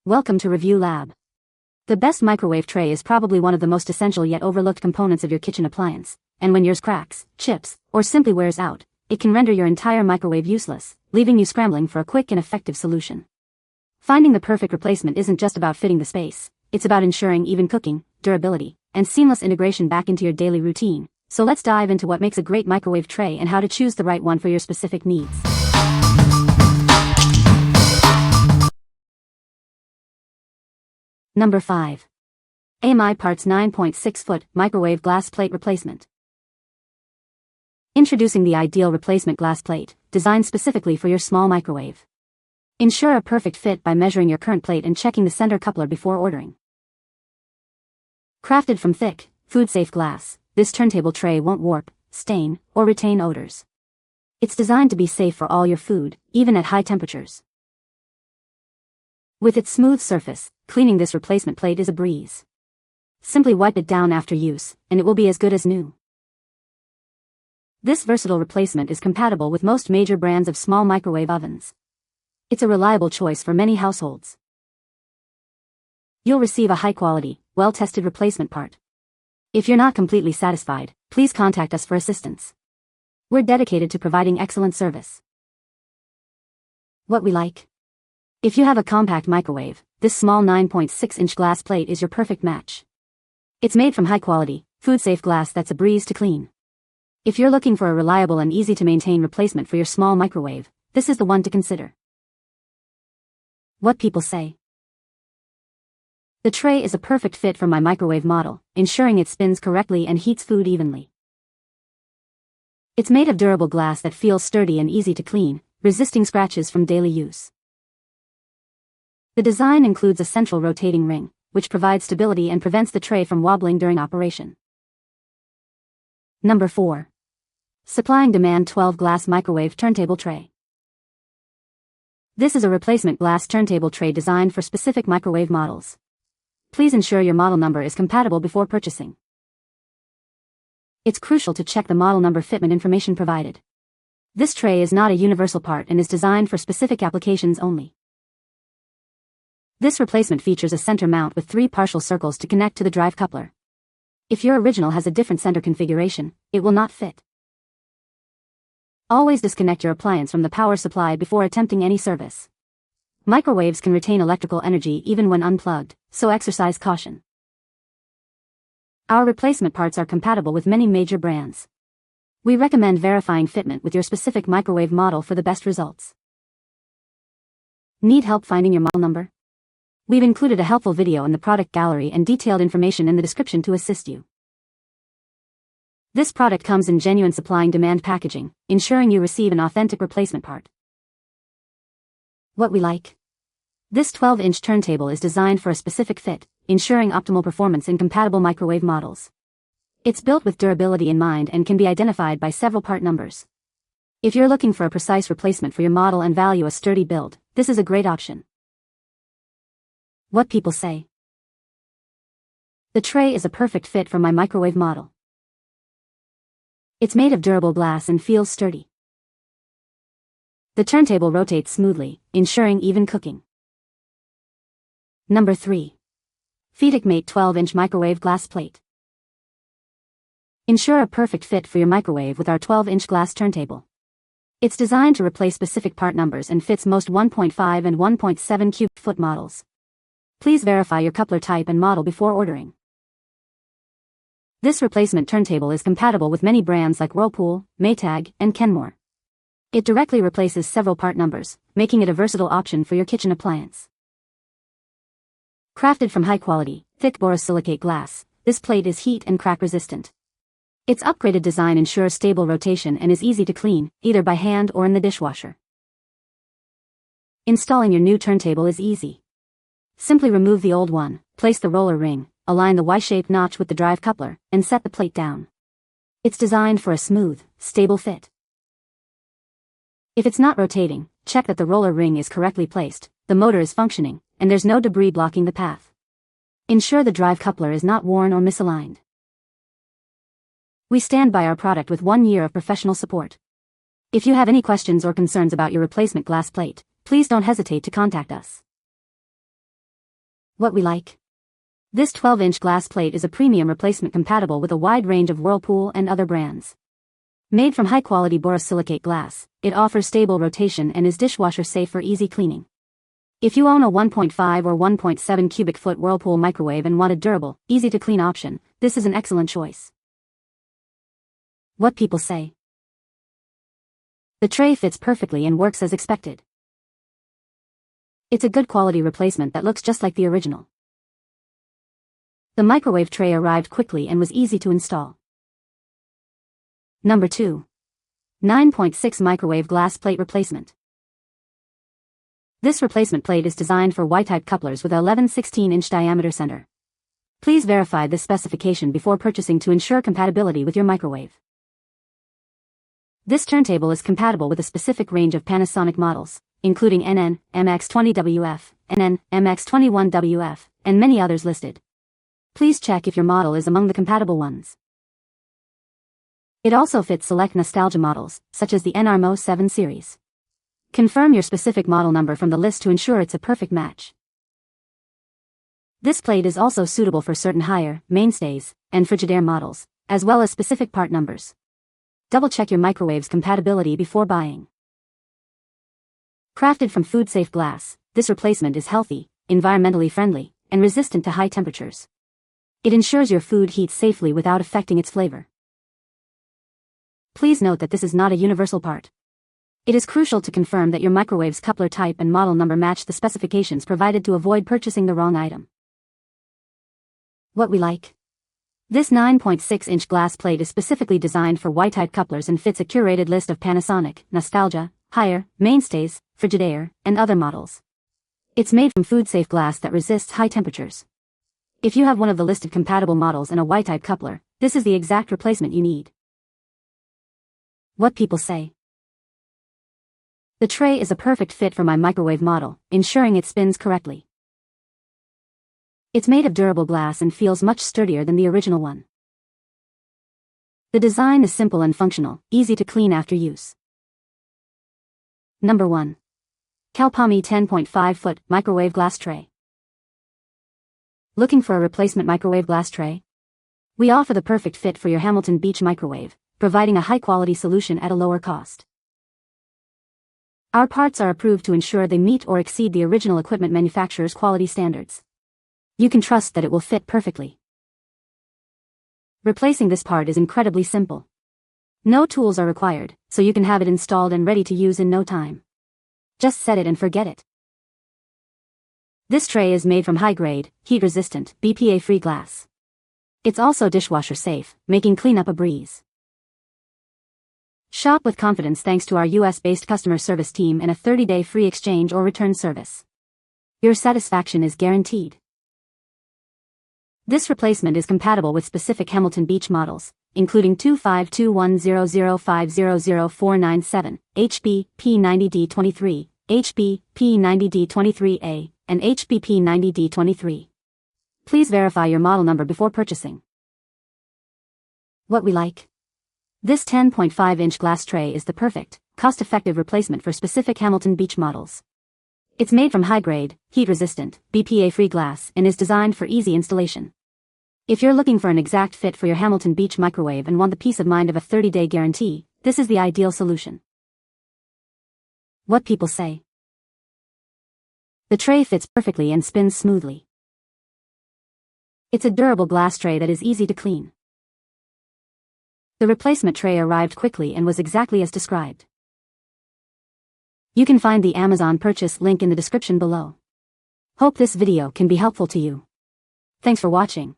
Welcome to Review Lab. The best microwave tray is probably one of the most essential yet overlooked components of your kitchen appliance, and when yours cracks, chips, or simply wears out, it can render your entire microwave useless, leaving you scrambling for a quick and effective solution. Finding the perfect replacement isn't just about fitting the space, it's about ensuring even cooking, durability, and seamless integration back into your daily routine. So let's dive into what makes a great microwave tray and how to choose the right one for your specific needs. Number 5. AMI Parts 9.6-foot Microwave Glass Plate Replacement. Introducing the ideal replacement glass plate, designed specifically for your small microwave. Ensure a perfect fit by measuring your current plate and checking the center coupler before ordering. Crafted from thick, food-safe glass, this turntable tray won't warp, stain, or retain odors. It's designed to be safe for all your food, even at high temperatures. With its smooth surface, cleaning this replacement plate is a breeze. Simply wipe it down after use, and it will be as good as new. This versatile replacement is compatible with most major brands of small microwave ovens. It's a reliable choice for many households. You'll receive a high-quality, well-tested replacement part. If you're not completely satisfied, please contact us for assistance. We're dedicated to providing excellent service. What we like. If you have a compact microwave, this small 9.6-inch glass plate is your perfect match. It's made from high-quality, food-safe glass that's a breeze to clean. If you're looking for a reliable and easy-to-maintain replacement for your small microwave, this is the one to consider. What people say. The tray is a perfect fit for my microwave model, ensuring it spins correctly and heats food evenly. It's made of durable glass that feels sturdy and easy to clean, resisting scratches from daily use. The design includes a central rotating ring, which provides stability and prevents the tray from wobbling during operation. Number 4. Supplying Demand 12 Glass Microwave Turntable Tray. This is a replacement glass turntable tray designed for specific microwave models. Please ensure your model number is compatible before purchasing. It's crucial to check the model number fitment information provided. This tray is not a universal part and is designed for specific applications only. This replacement features a center mount with 3 partial circles to connect to the drive coupler. If your original has a different center configuration, it will not fit. Always disconnect your appliance from the power supply before attempting any service. Microwaves can retain electrical energy even when unplugged, so exercise caution. Our replacement parts are compatible with many major brands. We recommend verifying fitment with your specific microwave model for the best results. Need help finding your model number? We've included a helpful video in the product gallery and detailed information in the description to assist you. This product comes in genuine supplying demand packaging, ensuring you receive an authentic replacement part. What we like. This 12-inch turntable is designed for a specific fit, ensuring optimal performance in compatible microwave models. It's built with durability in mind and can be identified by several part numbers. If you're looking for a precise replacement for your model and value a sturdy build, this is a great option. What people say. The tray is a perfect fit for my microwave model. It's made of durable glass and feels sturdy. The turntable rotates smoothly, ensuring even cooking. Number 3. Fetechmate 12-inch Microwave Glass Plate. Ensure a perfect fit for your microwave with our 12-inch glass turntable. It's designed to replace specific part numbers and fits most 1.5 and 1.7 cubic foot models. Please verify your coupler type and model before ordering. This replacement turntable is compatible with many brands like Whirlpool, Maytag, and Kenmore. It directly replaces several part numbers, making it a versatile option for your kitchen appliance. Crafted from high-quality, thick borosilicate glass, this plate is heat and crack resistant. Its upgraded design ensures stable rotation and is easy to clean, either by hand or in the dishwasher. Installing your new turntable is easy. Simply remove the old one, place the roller ring, align the Y-shaped notch with the drive coupler, and set the plate down. It's designed for a smooth, stable fit. If it's not rotating, check that the roller ring is correctly placed, the motor is functioning, and there's no debris blocking the path. Ensure the drive coupler is not worn or misaligned. We stand by our product with 1 year of professional support. If you have any questions or concerns about your replacement glass plate, please don't hesitate to contact us. What we like. This 12-inch glass plate is a premium replacement compatible with a wide range of Whirlpool and other brands. Made from high-quality borosilicate glass, it offers stable rotation and is dishwasher safe for easy cleaning. If you own a 1.5 or 1.7 cubic foot Whirlpool microwave and want a durable, easy-to-clean option, this is an excellent choice. What people say. The tray fits perfectly and works as expected. It's a good quality replacement that looks just like the original. The microwave tray arrived quickly and was easy to install. Number 2. 9.6 Microwave Glass Plate Replacement. This replacement plate is designed for Y-type couplers with a 11/16-inch diameter center. Please verify this specification before purchasing to ensure compatibility with your microwave. This turntable is compatible with a specific range of Panasonic models, including NN, MX20WF, NN, MX21WF, and many others listed. Please check if your model is among the compatible ones. It also fits select nostalgia models, such as the NRMO 7 series. Confirm your specific model number from the list to ensure it's a perfect match. This plate is also suitable for certain higher, mainstays, and Frigidaire models, as well as specific part numbers. Double-check your microwave's compatibility before buying. Crafted from food-safe glass, this replacement is healthy, environmentally friendly, and resistant to high temperatures. It ensures your food heats safely without affecting its flavor. Please note that this is not a universal part. It is crucial to confirm that your microwave's coupler type and model number match the specifications provided to avoid purchasing the wrong item. What we like. This 9.6-inch glass plate is specifically designed for Y-type couplers and fits a curated list of Panasonic, Nostalgia, Haier, Mainstays, Frigidaire, and other models. It's made from food-safe glass that resists high temperatures. If you have one of the listed compatible models and a Y-type coupler, this is the exact replacement you need. What people say. The tray is a perfect fit for my microwave model, ensuring it spins correctly. It's made of durable glass and feels much sturdier than the original one. The design is simple and functional, easy to clean after use. Number 1. CalPalmy 10.5-foot microwave glass tray. Looking for a replacement microwave glass tray? We offer the perfect fit for your Hamilton Beach microwave, providing a high-quality solution at a lower cost. Our parts are approved to ensure they meet or exceed the original equipment manufacturer's quality standards. You can trust that it will fit perfectly. Replacing this part is incredibly simple. No tools are required, so you can have it installed and ready to use in no time. Just set it and forget it. This tray is made from high-grade, heat-resistant, BPA-free glass. It's also dishwasher safe, making cleanup a breeze. Shop with confidence thanks to our US-based customer service team and a 30-day free exchange or return service. Your satisfaction is guaranteed. This replacement is compatible with specific Hamilton Beach models, including 252100500497, HB P90D23, HB P90D23A, and HB P90D23. Please verify your model number before purchasing. What we like. This 10.5-inch glass tray is the perfect, cost-effective replacement for specific Hamilton Beach models. It's made from high-grade, heat-resistant, BPA-free glass and is designed for easy installation. If you're looking for an exact fit for your Hamilton Beach microwave and want the peace of mind of a 30-day guarantee, this is the ideal solution. What people say. The tray fits perfectly and spins smoothly. It's a durable glass tray that is easy to clean. The replacement tray arrived quickly and was exactly as described. You can find the Amazon purchase link in the description below. Hope this video can be helpful to you. Thanks for watching.